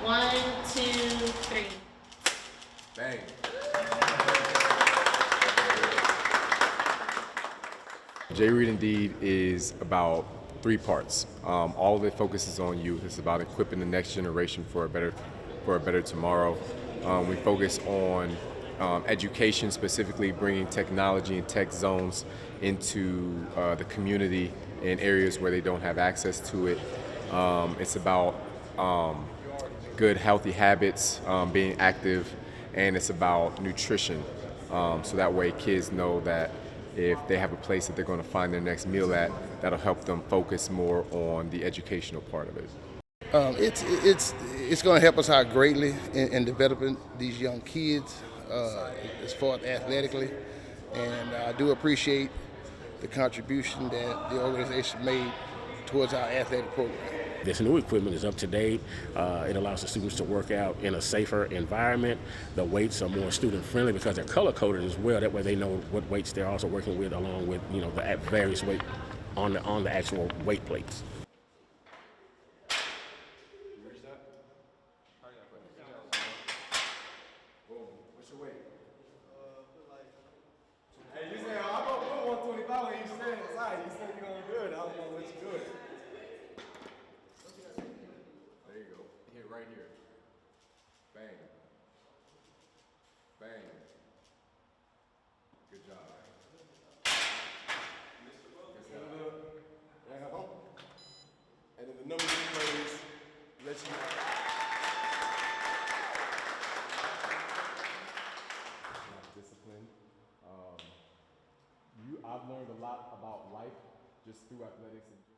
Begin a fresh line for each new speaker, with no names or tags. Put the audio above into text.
1, 2, 3.
Bang. J Read Indeed is about three parts. All of it focuses on youth. It's about equipping the next generation for a better tomorrow. We focus on education, specifically bringing technology and tech zones into the community in areas where they don't have access to it. It's about good, healthy habits, being active, and it's about nutrition. So that way, kids know that if they have a place that they're going to find their next meal at, that'll help them focus more on the educational part of it.
It's going to help us out greatly in developing these young kids as far as athletically, and I do appreciate the contribution that the organization made towards our athletic program.
This new equipment is up to date. It allows the students to work out in a safer environment. The weights are more student friendly because they're color coded as well. That way they know what weights they're also working with, along with the various weight on the actual weight plates.
What's your weight? Hey, you said I'm gonna put 125 when you said it's all right. You said you're gonna do it. I was gonna let you do it. There you go. Hit right here. Bang. Bang. Good job. And then the number two plays let you discipline. I've learned a lot about life just through athletics.